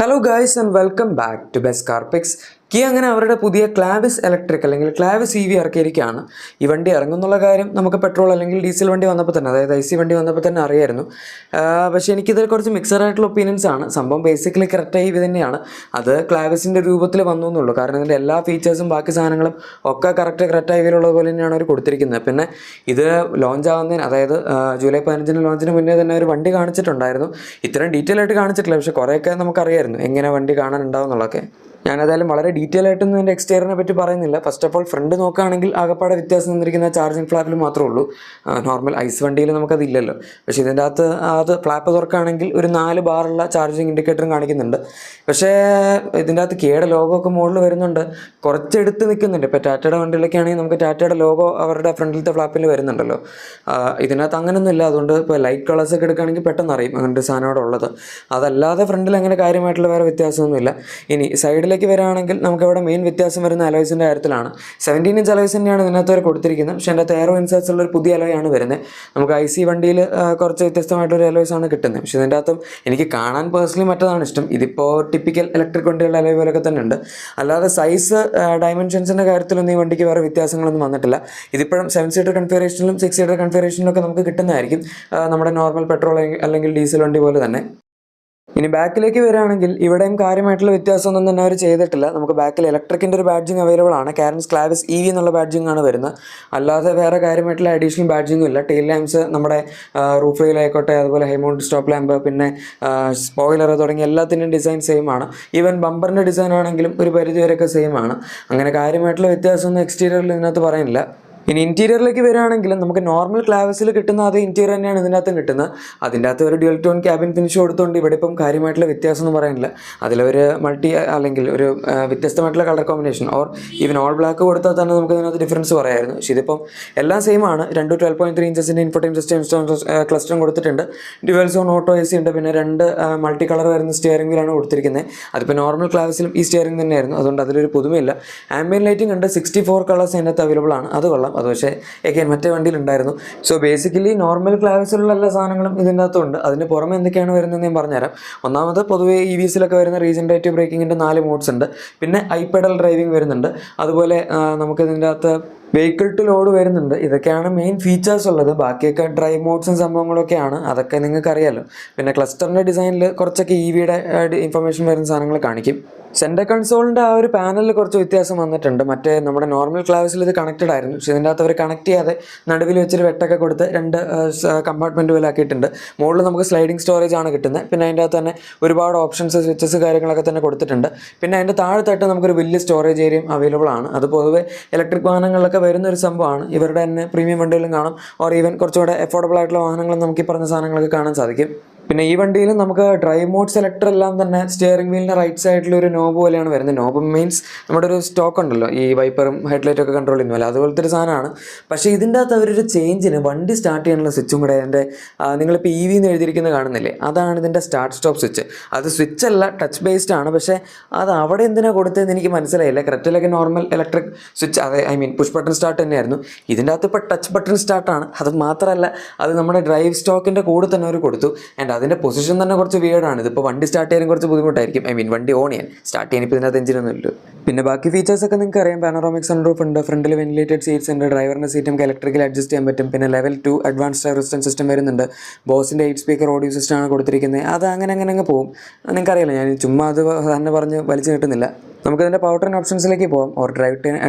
Hello guys and welcome back to Best Car Picks. Kia അങ്ങനെ അവരുടെ പുതിയ Clavis electric അല്ലെങ്കിൽ ക്ലാവിസ് ഇ വി ഇറക്കിയിരിക്കുകയാണ്. ഈ വണ്ടി ഇറങ്ങുന്നുള്ള കാര്യം നമുക്ക് പെട്രോൾ അല്ലെങ്കിൽ ഡീസൽ വണ്ടി വന്നപ്പോൾ തന്നെ, അതായത് ഐ സി വണ്ടി വന്നപ്പോൾ തന്നെ അറിയായിരുന്നു. പക്ഷേ എനിക്കിതിൽ കുറച്ച് മിക്സഡ് ആയിട്ടുള്ള ഒപ്പീനിയൻസ് ആണ്. സംഭവം ബേസിക്കലി കറക്റ്റ് ഇ വി തന്നെയാണ്. അത് ക്ലാവിസിൻ്റെ രൂപത്തിൽ വന്നു എന്നുള്ളൂ. കാരണം ഇതിൻ്റെ എല്ലാ ഫീച്ചേഴ്സും ബാക്കി സാധനങ്ങളും ഒക്കെ കറക്റ്റ് ഐ വിയിലുള്ളത് പോലെ തന്നെയാണ് അവർ കൊടുത്തിരിക്കുന്നത്. പിന്നെ ഇത് ലോഞ്ച് ആവുന്നതിന്, അതായത് ജൂലൈ 15 ലോഞ്ചിന് മുന്നേ തന്നെ ഒരു വണ്ടി കാണിച്ചിട്ടുണ്ടായിരുന്നു. ഇത്രയും ഡീറ്റെയിൽ ആയിട്ട് കാണിച്ചിട്ടില്ല, പക്ഷേ കുറേയൊക്കെ നമുക്കറിയായിരുന്നു എങ്ങനെ വണ്ടി കാണാനുണ്ടാവും എന്നുള്ളതൊക്കെ. ഞാനേതായാലും വളരെ ഡീറ്റെയിൽ ആയിട്ടൊന്നും എൻ്റെ എക്സ്റ്റീരിയറിനെ പറ്റി പറയുന്നില്ല. ഫസ്റ്റ് ഓഫ് ഓൾ ഫ്രണ്ട് നോക്കുകയാണെങ്കിൽ ആകപ്പാടെ വ്യത്യാസം വന്നിരിക്കുന്ന ചാർജിങ് ഫ്ലാപ്പിൽ മാത്രമേ ഉള്ളൂ. നോർമൽ ഐസ് വണ്ടിയിൽ നമുക്കതില്ലല്ലോ. പക്ഷേ ഇതിൻ്റെ അകത്ത് അത് ഫ്ലാപ്പ് തുറക്കുകയാണെങ്കിൽ ഒരു 4 ബാറുള്ള ചാർജിങ് ഇൻഡിക്കേറ്ററും കാണിക്കുന്നുണ്ട്. പക്ഷേ ഇതിൻ്റെ അകത്ത് കിയയുടെ ലോഗോ ഒക്കെ മുകളിൽ വരുന്നുണ്ട്, കുറച്ചെടുത്ത് നിൽക്കുന്നുണ്ട്. ഇപ്പോൾ ടാറ്റയുടെ വണ്ടിയിലൊക്കെ ആണെങ്കിൽ നമുക്ക് ടാറ്റയുടെ ലോഗോ അവരുടെ ഫ്രണ്ടിലത്തെ ഫ്ലാപ്പിൽ വരുന്നുണ്ടല്ലോ. ഇതിനകത്ത് അങ്ങനെയൊന്നുമില്ല. അതുകൊണ്ട് ഇപ്പോൾ ലൈറ്റ് കളേഴ്സ് ഒക്കെ എടുക്കുകയാണെങ്കിൽ പെട്ടെന്ന് അറിയും അങ്ങനത്തെ സാധനം അവിടെ ഉള്ളത്. അതല്ലാതെ ഫ്രണ്ടിൽ അങ്ങനെ കാര്യമായിട്ടുള്ള വേറെ വ്യത്യാസമൊന്നുമില്ല. ഇനി സൈഡിലേക്ക് വരികയാണെങ്കിൽ നമുക്കിവിടെ മെയിൻ വ്യത്യാസം വരുന്ന അലോയ്സിൻ്റെ കാര്യത്തിലാണ്. 17 ഇഞ്ച് അലോയ്സ് തന്നെയാണ് ഇതിനകത്ത് വരെ കൊടുത്തിരിക്കുന്നത്. പക്ഷേ എൻ്റെ എയറോ ഇൻസേർട്സ് ഉള്ള ഒരു പുതിയ അലോയാണ് വരുന്നത്. നമുക്ക് ഐ സി വണ്ടിയിൽ കുറച്ച് വ്യത്യസ്തമായിട്ടൊരു അലോയ്സ് ആണ് കിട്ടുന്നത്. പക്ഷേ ഇതിൻ്റെ അകത്തും എനിക്ക് കാണാൻ പേഴ്സണലി മറ്റതാണ് ഇഷ്ടം. ഇതിപ്പോൾ ടിപ്പിക്കൽ ഇലക്ട്രിക് വണ്ടികളുടെ അലോയ് പോലൊക്കെ തന്നെ ഉണ്ട്. അല്ലാതെ സൈസ് ഡയമെൻഷൻസിൻ്റെ കാര്യത്തിലൊന്നും ഈ വണ്ടിക്ക് വേറെ വ്യത്യാസങ്ങളൊന്നും വന്നിട്ടില്ല. ഇതിപ്പോഴും 7 സീറ്റർ കൺഫിഗറേഷനിലും 6 സീറ്റർ കൺഫിഗറേഷനിലും ഒക്കെ നമുക്ക് കിട്ടുന്നതായിരിക്കും, നമ്മുടെ നോർമൽ പെട്രോൾ അല്ലെങ്കിൽ ഡീസൽ വണ്ടി പോലെ തന്നെ. ഇനി ബാക്കിലേക്ക് വരികയാണെങ്കിൽ ഇവിടെയും കാര്യമായിട്ടുള്ള വ്യത്യാസമൊന്നും തന്നെ അവർ ചെയ്തിട്ടില്ല. നമുക്ക് ബാക്കിൽ ഇലക്ട്രിക്കിൻ്റെ ഒരു ബാഡ്ജിങ് അവൈലബിൾ ആണ്. കാരൻസ് ക്ലാവിസ് ഇ വി എന്നുള്ള ബാഡ്ജിങ് ആണ് വരുന്നത്. അല്ലാതെ വേറെ കാര്യമായിട്ടുള്ള അഡീഷണൽ ബാഡ്ജിങ്ങും ഇല്ല. ടെയിൽ ലാംപ്സ് നമ്മുടെ റൂഫ് റെയിലായിക്കോട്ടെ, അതുപോലെ ഹൈമൗണ്ട് സ്റ്റോപ്പ് ലാമ്പ്, പിന്നെ സ്പോയിലർ തുടങ്ങി എല്ലാത്തിൻ്റെയും ഡിസൈൻ സെയിം ആണ്. ഈവൻ ബമ്പറിൻ്റെ ഡിസൈൻ ആണെങ്കിലും ഒരു പരിധി വരെയൊക്കെ സെയിം ആണ്. അങ്ങനെ കാര്യമായിട്ടുള്ള വ്യത്യാസമൊന്നും എക്സ്റ്റീരിയറിൽ ഇതിനകത്ത് പറയാനില്ല. ഇനി ഇൻറ്റീരിയറിലേക്ക് വരികയാണെങ്കിലും നമുക്ക് നോർമൽ ക്ലാവിസിൽ കിട്ടുന്ന അതേ ഇൻറ്റീരിയർ തന്നെയാണ് ഇതിനകത്തും കിട്ടുന്നത്. അതിൻ്റെ അകത്ത് ഒരു ഡ്യുവൽ ടോൺ ക്യാബിൻ ഫിനിഷ് കൊടുത്തുകൊണ്ട് ഇവിടെ ഇപ്പം കാര്യമായിട്ടുള്ള വ്യത്യാസമൊന്നും പറയാനില്ല. അതിലൊരു മൾട്ടി അല്ലെങ്കിൽ ഒരു വ്യത്യസ്തമായിട്ടുള്ള colour combination or even all black കൊടുത്താൽ തന്നെ നമുക്ക് ഇതിനകത്ത് ഡിഫറൻസ് പറയായിരുന്നു. പക്ഷേ ഇതിപ്പം എല്ലാം സെയിം ആണ്. 12.3 ഇഞ്ചസിൻ്റെ ഇൻഫോർടൈൻ സിസ്റ്റം ക്ലസ്റ്ററും കൊടുത്തിട്ടുണ്ട്. Dual zone auto A C ഉണ്ട്. പിന്നെ 2 മൾട്ടി കളർ വരുന്ന സ്റ്റിയറിംഗ് വീലാണ് കൊടുത്തിരിക്കുന്നത്. അതിപ്പോൾ നോർമൽ ക്ലാവിസിലും ഈ സ്റ്റിയറിംഗ് തന്നെയായിരുന്നു. അതുകൊണ്ട് അതിലൊരു പുതുമയില്ല. ആംബിയൻ ലൈറ്റിംഗ് ഉണ്ട്. 64 കളേഴ്സ് അതിനകത്ത് അവൈലബിൾ ആണ്. അത് കൊള്ളാം. അത് പക്ഷേ എഗെയിൻ മറ്റേ വണ്ടിയിലുണ്ടായിരുന്നു. സോ ബേസിക്കലി നോർമൽ ക്ലാവിസിലുള്ള എല്ലാ സാധനങ്ങളും ഇതിൻ്റെ അകത്തുണ്ട്. അതിന് പുറമെ എന്തൊക്കെയാണ് വരുന്നതെന്ന് ഞാൻ പറഞ്ഞുതരാം. ഒന്നാമത് പൊതുവേ ഇ വിസിലൊക്കെ വരുന്ന റീജനറേറ്റീവ് ബ്രേക്കിങ്ങിൻ്റെ 4 മോഡ്സ് ഉണ്ട്. പിന്നെ ഐപെഡൽ ഡ്രൈവിംഗ് വരുന്നുണ്ട്. അതുപോലെ നമുക്കിതിൻ്റെ അകത്ത് വെഹിക്കിൾ ടു ലോഡ് വരുന്നുണ്ട്. ഇതൊക്കെയാണ് മെയിൻ ഫീച്ചേഴ്സ് ഉള്ളത്. ബാക്കിയൊക്കെ ഡ്രൈവ് മോഡ്സും സംഭവങ്ങളൊക്കെയാണ്. അതൊക്കെ നിങ്ങൾക്ക് അറിയാമല്ലോ. പിന്നെ ക്ലസ്റ്ററിൻ്റെ ഡിസൈനിൽ കുറച്ചൊക്കെ ഇ വിയുടെ ഇൻഫർമേഷൻ വരുന്ന സാധനങ്ങൾ കാണിക്കും. സെൻറ്റർ കൺസോളിൻ്റെ ആ ഒരു പാനലിൽ കുറച്ച് വ്യത്യാസം വന്നിട്ടുണ്ട്. മറ്റേ നമ്മുടെ നോർമൽ ക്ലാവിസിൽ ഇത് കണക്റ്റഡ് ആയിരുന്നു. പക്ഷേ ഇതിൻ്റെ അകത്ത് അവർ കണക്ട് ചെയ്യാതെ നടുവിൽ വെച്ചൊരു വെട്ടൊക്കെ കൊടുത്ത് 2 കമ്പാർട്ട്മെൻറ്റ് പോലെ ആക്കിയിട്ടുണ്ട്. മുകളിൽ നമുക്ക് സ്ലൈഡിങ് സ്റ്റോറേജ് ആണ് കിട്ടുന്നത്. പിന്നെ അതിൻ്റെ അകത്ത് തന്നെ ഒരുപാട് ഓപ്ഷൻസ്, സ്വിച്ചസ് കാര്യങ്ങളൊക്കെ തന്നെ കൊടുത്തിട്ടുണ്ട്. പിന്നെ അതിൻ്റെ താഴത്തായിട്ട് നമുക്കൊരു വലിയ സ്റ്റോറേജ് ഏരിയയും അവൈലബിൾ ആണ്. അത് പൊതുവെ ഇലക്ട്രിക് വാഹനങ്ങളിലൊക്കെ വരുന്നൊരു സംഭവമാണ്. ഇവരുടെ തന്നെ പ്രീമിയം വണ്ടികളിലും കാണാം, ഓർ ഈവൻ കുറച്ചുകൂടെ അഫോർഡബിൾ ആയിട്ടുള്ള വാഹനങ്ങളും നമുക്ക് ഈ പറഞ്ഞ സാധനങ്ങളൊക്കെ കാണാൻ സാധിക്കും. പിന്നെ ഈ വണ്ടിയിൽ നമുക്ക് ഡ്രൈവ് മോഡ് സെലക്ടർ എല്ലാം തന്നെ സ്റ്റിയറിംഗ് വീലിൻ്റെ റൈറ്റ് സൈഡിൽ ഒരു നോബ് പോലെയാണ് വരുന്നത്. നോബ് മീൻസ് നമ്മുടെ ഒരു സ്റ്റോക്ക് ഉണ്ടല്ലോ, ഈ വൈപ്പറും ഹെഡ്ലൈറ്റും ഒക്കെ കൺട്രോൾ ചെയ്യുന്നതല്ല, അതുപോലത്തെ ഒരു സാധനമാണ്. പക്ഷേ ഇതിൻ്റെ അകത്ത് അവരൊരു ചേഞ്ചിന് വണ്ടി സ്റ്റാർട്ട് ചെയ്യാനുള്ള സ്വിച്ചും കൂടെ എൻ്റെ നിങ്ങളിപ്പോൾ ഇ വി എന്ന് എഴുതിയിരിക്കുന്നത് കാണുന്നില്ലേ, അതാണ് ഇതിൻ്റെ സ്റ്റാർട്ട് സ്റ്റോപ്പ് സ്വിച്ച്. അത് സ്വിച്ച് അല്ല, ടച്ച് ബേസ്ഡ് ആണ്. പക്ഷേ അത് അവിടെ എന്തിനാണ് കൊടുത്തതെന്ന് എനിക്ക് മനസ്സിലായില്ല. കറക്റ്റിലൊക്കെ നോർമൽ ഇലക്ട്രിക് സ്വിച്ച്, അതെ പുഷ് ബട്ടൺ സ്റ്റാർട്ട് തന്നെയായിരുന്നു. ഇതിൻ്റെ അകത്ത് ഇപ്പോൾ ടച്ച് ബട്ടൺ സ്റ്റാർട്ടാണ്. അത് മാത്രമല്ല, അത് നമ്മുടെ ഡ്രൈവ് സ്റ്റോക്കിൻ്റെ കൂടെ തന്നെ അവർ കൊടുത്തു. ആൻഡ് അതിൻ്റെ പൊസിഷൻ തന്നെ കുറച്ച് വിയേർഡാണ്. ഇതിപ്പോൾ വണ്ടി സ്റ്റാർട്ട് ചെയ്യാൻ കുറച്ച് ബുദ്ധിമുട്ടായിരിക്കും. വണ്ടി ഓൺ ചെയ്യാൻ, സ്റ്റാർട്ട് ചെയ്യാൻ ഇപ്പോൾ ഇതിനകത്ത് എഞ്ചിനൊന്നും ഇല്ല. പിന്നെ ബാക്കി ഫീച്ചേഴ്സൊക്കെ നിങ്ങൾക്ക് അറിയാം. പാനോറാമിക് സൺറൂഫ് ഉണ്ട്, ഫ്രണ്ടിൽ വെന്റിലേറ്റഡ് സീറ്റ്സ് ഉണ്ട്, ഡ്രൈവറിൻ്റെ സീറ്റ് നമുക്ക് ഇലക്ട്രിക്കൽ അഡ്ജസ്റ്റ് ചെയ്യാൻ പറ്റും. പിന്നെ level 2 advance driver assistant system വരുന്നുണ്ട്. ബോസിൻ്റെ 8 സ്പീക്കർ ഓഡിയോ സിസ്റ്റമാണ് കൊടുത്തിരിക്കുന്നത്. അത് അങ്ങനെ പോകും. നിങ്ങൾക്കറിയാലോ, ഞാൻ ചുമ്മാ അത് തന്നെ പറഞ്ഞ് വലിച്ചു കിട്ടുന്നില്ല. നമുക്കിതിൻ്റെ പവർ ട്രെയിൻ ഓപ്ഷൻസിലേക്ക് പോകാം, ഓർ ഡ്രൈവ്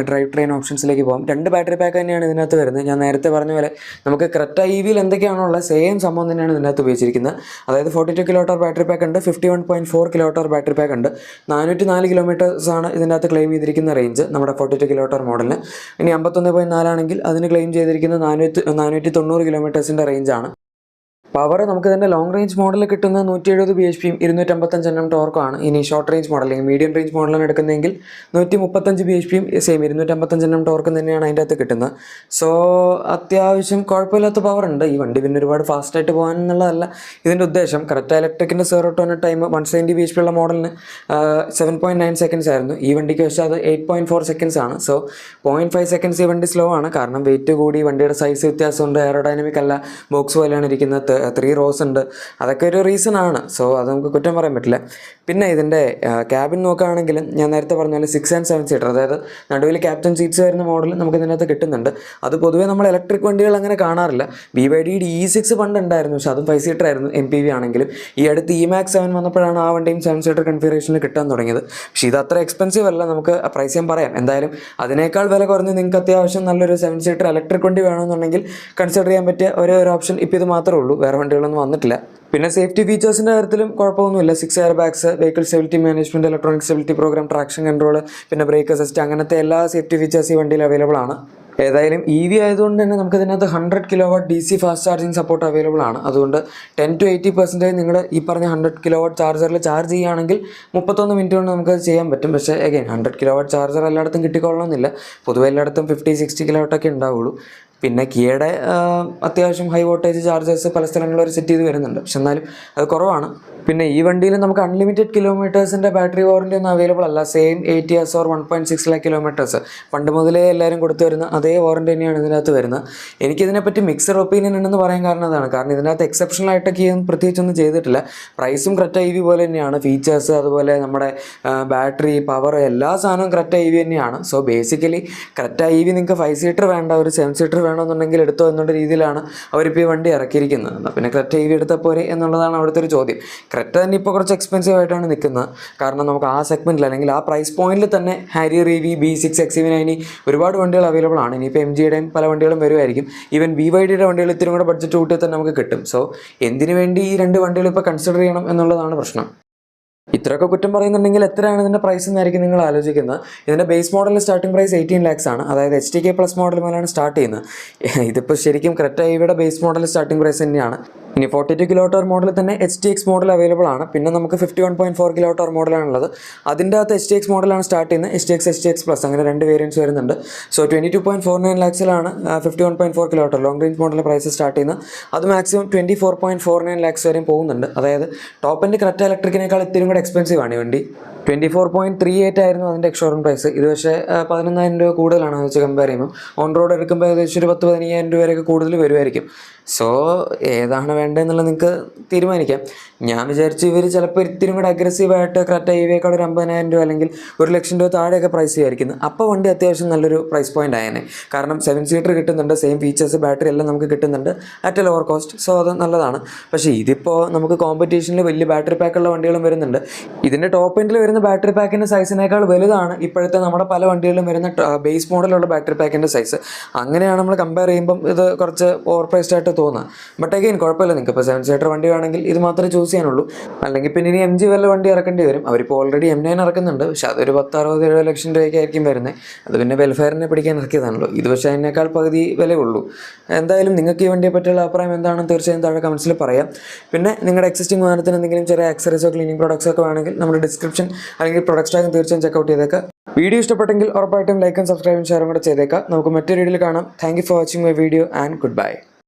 ട്രെയിൻ ഓപ്ഷൻസിലേക്ക് പോകാം. 2 ബാറ്ററി പാക്ക് തന്നെയാണ് ഇതിനകത്ത് വരുന്നത്. ഞാൻ നേരത്തെ പറഞ്ഞ പോലെ നമുക്ക് ക്രെറ്റ ഇ വിയിൽ എന്തൊക്കെയാണുള്ള സെയിം സംഭവം തന്നെയാണ് ഇതിനകത്ത് ഉപയോഗിച്ചിരിക്കുന്നത്. അതായത് 42 kWh ബാറ്ററി പാക്ക് ഉണ്ട്, 51.4 kWh ബാറ്ററി പാക്ക് ഉണ്ട്. 404 കിലോമീറ്റേഴ്സാണ് ഇതിൻ്റെ അകത്ത് ക്ലെയിം ചെയ്തിരിക്കുന്ന റേഞ്ച് നമ്മുടെ 42 kWh മോഡലിന്. ഇനി 51.4 ആണെങ്കിൽ അതിന് ക്ലെയിം ചെയ്തിരിക്കുന്നത് 490 കിലോമീറ്റേഴ്സിൻ്റെ റേഞ്ചാണ്. പവർ നമുക്ക് തന്നെ ലോങ് റേഞ്ച് മോഡലിൽ കിട്ടുന്ന 170 bhp 255 Nm ടോർക്കാണ്. ഇനി ഷോർട്ട് റേഞ്ച് മോഡൽ അല്ലെങ്കിൽ മീഡിയം റേഞ്ച് മോഡലാണ് എടുക്കുന്നതെങ്കിൽ 135 bhp സെയിം 255 Nm ടോർക്ക് തന്നെയാണ് അതിൻ്റെ അകത്ത് കിട്ടുന്നത്. സോ അത്യാവശ്യം കുഴപ്പമില്ലാത്ത പവർ ഉണ്ട് ഈ വണ്ടി. പിന്നെ ഒരുപാട് ഫാസ്റ്റായിട്ട് പോകാൻ എന്നുള്ളതല്ല ഇതിൻ്റെ ഉദ്ദേശം. കറക്റ്റ് ഇലക്ട്രിക്കിൻ്റെ 0 to 100 ടൈം 170 bhp ഉള്ള മോഡലിന് 7.9 സെക്കൻഡ്സ് ആയിരുന്നു. ഈ വണ്ടിക്ക് പക്ഷേ അത് 8.4 സെക്കൻഡ്സ് ആണ്. സോ 0.5 സെക്കൻഡ്സ് ഈ വണ്ടി സ്ലോ ആണ്. കാരണം വെയിറ്റ് കൂടി, വണ്ടിയുടെ സൈസ് വ്യത്യാസമുണ്ട്, എയറോഡൈനമിക് അല്ല, ബോക്സ് പോലെയാണ് ഇരിക്കുന്നത്. 3 റോസ് ഉണ്ട്, അതൊക്കെ ഒരു റീസൺ ആണ്. സോ അത് നമുക്ക് കുറ്റം പറയാൻ പറ്റില്ല. പിന്നെ ഇതിൻ്റെ ക്യാബിൻ നോക്കുകയാണെങ്കിലും ഞാൻ നേരത്തെ പറഞ്ഞ പോലെ 6 and 7 സീറ്റർ, അതായത് നടുവിൽ ക്യാപ്റ്റൻ സീറ്റ്സ് വരുന്ന മോഡൽ നമുക്ക് ഇതിനകത്ത് കിട്ടുന്നുണ്ട്. അത് പൊതുവേ നമ്മൾ ഇലക്ട്രിക് വണ്ടികൾ അങ്ങനെ കാണാറില്ല. BYD E6 പണ്ട് ഉണ്ടായിരുന്നു, പക്ഷേ അതും 5 സീറ്റർ ആയിരുന്നു MPV ആണെങ്കിലും. ഈ അടുത്ത് E-Max 7 വന്നപ്പോഴാണ് ആ വണ്ടിയും 7 സീറ്റർ കൺഫിഗറേഷനിൽ കിട്ടാൻ തുടങ്ങിയത്. പക്ഷേ ഇത് അത്ര എക്സ്പെൻസീവ് അല്ല, നമുക്ക് പ്രൈസ് ഞാൻ പറയാം. എന്തായാലും അതിനേക്കാൾ വില കുറഞ്ഞ് നിങ്ങൾക്ക് അത്യാവശ്യം നല്ലൊരു 7 സീറ്റർ ഇലക്ട്രിക് വണ്ടി വേണമെന്നുണ്ടെങ്കിൽ കൺസിഡർ ചെയ്യാൻ പറ്റിയ ഒരേ ഒരു ഓപ്ഷൻ ഇപ്പോൾ ഇത് മാത്രമേ ഉള്ളൂ, വേറെ വണ്ടികളൊന്നും വന്നിട്ടില്ല. പിന്നെ സേഫ്റ്റി ഫീച്ചേഴ്സിൻ്റെ കാര്യത്തിലും കുഴപ്പമൊന്നുമില്ല. 6 air bags, vehicle stability management, electronic stability program, traction control, പിന്നെ ബ്രേക്ക് അസിസ്റ്റ്, അങ്ങനത്തെ എല്ലാ സേഫ്റ്റി ഫീച്ചേഴ്സ് ഈ വണ്ടിയിൽ അവൈലബിൾ ആണ്. ഏതായാലും EV ആയതുകൊണ്ട് തന്നെ നമുക്ക് ഇതിനകത്ത് 100 kW DC fast charging support available ആണ്. അതുകൊണ്ട് 10 to 80% നിങ്ങൾ ഈ പറഞ്ഞ 100 kW ചാർജറിൽ ചാർജ് ചെയ്യുകയാണെങ്കിൽ 31 മിനിറ്റ് കൊണ്ട് നമുക്ക് ചെയ്യാൻ പറ്റും. പക്ഷേ അഗൈൻ 100 kW ചാർജർ എല്ലായിടത്തും കിട്ടിക്കൊള്ളണമെന്നില്ല. പൊതുവെ എല്ലായിടത്തും 50-60 kW ഒക്കെ ഉണ്ടാവുള്ളൂ. പിന്നെ കിയയുടെ അത്യാവശ്യം ഹൈ വോൾട്ടേജ് ചാർജേഴ്സ് പല സ്ഥലങ്ങളിൽ ഒരു സെറ്റ് ചെയ്ത് വരുന്നുണ്ട്, പക്ഷെ എന്നാലും അത് കുറവാണ്. പിന്നെ ഈ വണ്ടിയിൽ നമുക്ക് അൺലിമിറ്റഡ് കിലോമീറ്റേഴ്സിൻ്റെ ബാറ്ററി വാറണ്ടി ഒന്നും അവൈലബിൾ അല്ല. Same 8 years or 1.6 lakh kilometers പണ്ട് മുതലേ എല്ലാവരും കൊടുത്തു വരുന്ന അതേ വാറണ്ടി തന്നെയാണ് ഇതിനകത്ത് വരുന്നത്. എനിക്കിതിനെപ്പറ്റി മിക്സഡ് ഒപ്പീനിയൻ ഉണ്ടെന്ന് പറയാൻ കാരണം അതാണ്. കാരണം ഇതിനകത്ത് എക്സെപ്ഷണൽ ആയിട്ടൊക്കെ പ്രത്യേകിച്ചൊന്നും ചെയ്തിട്ടില്ല. പ്രൈസും ക്രെറ്റ EV പോലെ തന്നെയാണ്. ഫീച്ചേഴ്സ്, അതുപോലെ നമ്മുടെ ബാറ്ററി പവർ, എല്ലാ സാധനവും ക്രെറ്റ EV തന്നെയാണ്. സോ ബേസിക്കലി ക്രെറ്റ EV നിങ്ങൾക്ക് 5 സീറ്റർ വേണ്ട, ഒരു 7 സീറ്റർ വേണമെന്നുണ്ടെങ്കിൽ എടുത്തോ എന്നുള്ള രീതിയിലാണ് അവരിപ്പോൾ ഈ വണ്ടി ഇറക്കിയിരിക്കുന്നത്. പിന്നെ ക്രെറ്റ EV എടുത്താൽ പോരെ എന്നുള്ളതാണ് അവിടുത്തെ ഒരു ചോദ്യം. ക്രെറ്റ തന്നെ ഇപ്പോൾ കുറച്ച് എക്സ്പെൻസീവ് ആയിട്ടാണ് നിൽക്കുന്നത്. കാരണം നമുക്ക് ആ സെഗ്മെൻറ്റിൽ അല്ലെങ്കിൽ ആ പ്രൈസ് പോയിന്റിൽ തന്നെ ഹാരിയർ EV, B6, XEV9 ഒരുപാട് വണ്ടികൾ അവൈലബിൾ ആണ്. ഇനിയിപ്പോൾ MGയുടെയും പല വണ്ടികളും വരുമായിരിക്കും. ഈവൻ BYDയുടെ വണ്ടികൾ ഇത്തിരി കൂടെ ബഡ്ജറ്റ് കൂട്ടിയാൽ തന്നെ നമുക്ക് കിട്ടും. സോ എന്തിനു വേണ്ടി ഈ 2 വണ്ടികൾ ഇപ്പോൾ കൺസിഡർ ചെയ്യണം എന്നുള്ളതാണ് പ്രശ്നം. ഇത്രയൊക്കെ കുറ്റം പറയുന്നുണ്ടെങ്കിൽ എത്രയാണ് ഇതിൻ്റെ പ്രൈസ് എന്നായിരിക്കും നിങ്ങൾ ആലോചിക്കുന്നത്. ഇതിൻ്റെ ബേസ് മോഡലിൽ സ്റ്റാർട്ടിംഗ് പ്രൈസ് 18 lakhs ആണ്. അതായത് HTK പ്ലസ് മോഡൽ മുതലാണ് സ്റ്റാർട്ട് ചെയ്യുന്നത്. ഇതിപ്പോൾ ശരിക്കും ക്രെറ്റ EVയുടെ ബേസ് മോഡൽ സ്റ്റാർട്ടിംഗ് പ്രൈസ് തന്നെയാണ്. ഇനി 42 kWh മോഡൽ തന്നെ HTX മോഡൽ അവൈലബിൾ ആണ്. പിന്നെ നമുക്ക് 51.4 kWh മോഡലാണുള്ളത്. അതിൻ്റെ അകത്ത് HTX മോഡലാണ് സ്റ്റാർട്ട് ചെയ്യുന്നത്. HTX പ്ലസ് അങ്ങനെ 2 വേരിയൻസ് വരുന്നുണ്ട്. സോ 22.49 lakhsലാണ് 51.4 kWh ലോങ് റേഞ്ച് മോഡലിൻ്റെ പ്രൈസ് സ്റ്റാർട്ട് ചെയ്യുന്നത്. അത് മാക്സിമം 24.49 lakhs വരെയും പോകുന്നുണ്ട്. അതായത് ടോപ്പ് എൻഡ് ക്രെറ്റ ഇലക്ട്രിക്കിനേക്കാൾ ഇത്തിരി കൂടെ എക്സ്പെൻസീവ് ആണ് ഈ വണ്ടി. 24.38 ആയിരുന്നു അതിൻ്റെ എക്സ്ഷോറൂം പ്രൈസ്. ഇത് പക്ഷേ 15,000 രൂപ കൂടുതലാണ് അത് വെച്ച് കമ്പയർ ചെയ്യുമ്പോൾ. ഓൺ റോഡ് എടുക്കുമ്പോൾ ഏകദേശം ഒരു 10-15,000 രൂപ വരെയൊക്കെ കൂടുതൽ വരുമായിരിക്കും. സോ ഏതാണ് വേണ്ടതെന്നുള്ളത് നിങ്ങൾക്ക് തീരുമാനിക്കാം. ഞാൻ വിചാരിച്ചു ഇവർ ചിലപ്പോൾ ഇത്തിരി കൂടെ അഗ്രസീവായിട്ട് ക്രെറ്റ EVയേക്കാൾ ഒരു 50,000 രൂപ അല്ലെങ്കിൽ 1,00,000 രൂപ താഴെയൊക്കെ പ്രൈസ് ചെയ്യുമായിരിക്കുന്നത്. അപ്പോൾ വണ്ടി അത്യാവശ്യം നല്ലൊരു പ്രൈസ് പോയിന്റ് ആയേനെ. കാരണം 7 സീറ്റർ കിട്ടുന്നുണ്ട്, സെയിം ഫീച്ചേഴ്സ്, ബാറ്ററി എല്ലാം നമുക്ക് കിട്ടുന്നുണ്ട് at A lower cost. So അത് നല്ലതാണ്. പക്ഷേ ഇതിപ്പോൾ നമുക്ക് കോമ്പറ്റീഷനിൽ വലിയ ബാറ്ററി പാക്കുള്ള വണ്ടികളും വരുന്നുണ്ട്. ഇതിൻ്റെ ടോപ്പ് എൻഡിൽ വരുന്ന ബാറ്ററി പാക്കിൻ്റെ സൈസിനേക്കാൾ വലുതാണ് ഇപ്പോഴത്തെ നമ്മുടെ പല വണ്ടികളിലും വരുന്ന ബേസ് മോഡലുള്ള ബാറ്ററി പാക്കിൻ്റെ സൈസ്. അങ്ങനെയാണ് നമ്മൾ കമ്പയർ ചെയ്യുമ്പം ഇത് കുറച്ച് ഓവർ പ്രൈസ്ഡ് ആയിട്ട് തോന്നുക. ബട്ട് അഗെയിൻ കുഴപ്പമില്ല, നിങ്ങൾക്ക് ഇപ്പോൾ 7 സീറ്റർ വണ്ടി വേണമെങ്കിൽ ഇത് മാത്രമേ ചൂസ് ചെയ്യാനുള്ളൂ. അല്ലെങ്കിൽ പിന്നെ ഇനി MG വല്ല വണ്ടി ഇറക്കേണ്ടി വരും. അവരിപ്പോൾ ഓൾറെഡി M9 ഇറക്കുന്നുണ്ട്, പക്ഷെ അതൊരു 10-60-70 ലക്ഷം രൂപയ്ക്കായിരിക്കും വരുന്നത്. അത് പിന്നെ വെൽഫെയറിനെ പിടിക്കാൻ ഇറക്കിയതാണല്ലോ. ഇത് പക്ഷേ അതിനേക്കാൾ പകുതി വിലയുള്ളൂ. എന്തായാലും നിങ്ങൾക്ക് ഈ വണ്ടിയെ പറ്റിയുള്ള അഭിപ്രായം എന്താണെന്ന് തീർച്ചയായും താഴെ കമൻസിൽ പറയാം. പിന്നെ നിങ്ങളുടെ എക്സിസ്റ്റിംഗ് വാഹനത്തിന് എന്തെങ്കിലും ചെറിയ ആക്സറീസോ ക്ലീനിങ് പ്രോഡക്ട്സോ ഒക്കെ വേണമെങ്കിൽ നമ്മുടെ ഡിസ്ക്രിപ്ഷൻ അല്ലെങ്കിൽ പ്രൊഡക്റ്റ് ടാഗ് തീർച്ചയായും ചെക്കൗട്ട് ചെയ്തേക്കാം. വീഡിയോ ഇഷ്ടപ്പെട്ടെങ്കിൽ ഉറപ്പായിട്ടും ലൈക്കും സബ്സ്ക്രൈബും ഷെയറും കൂടെ ചെയ്തേക്കാം. നമുക്ക് മറ്റൊരു വീഡിയോയിൽ കാണാം. Thank you for watching my video and good bye.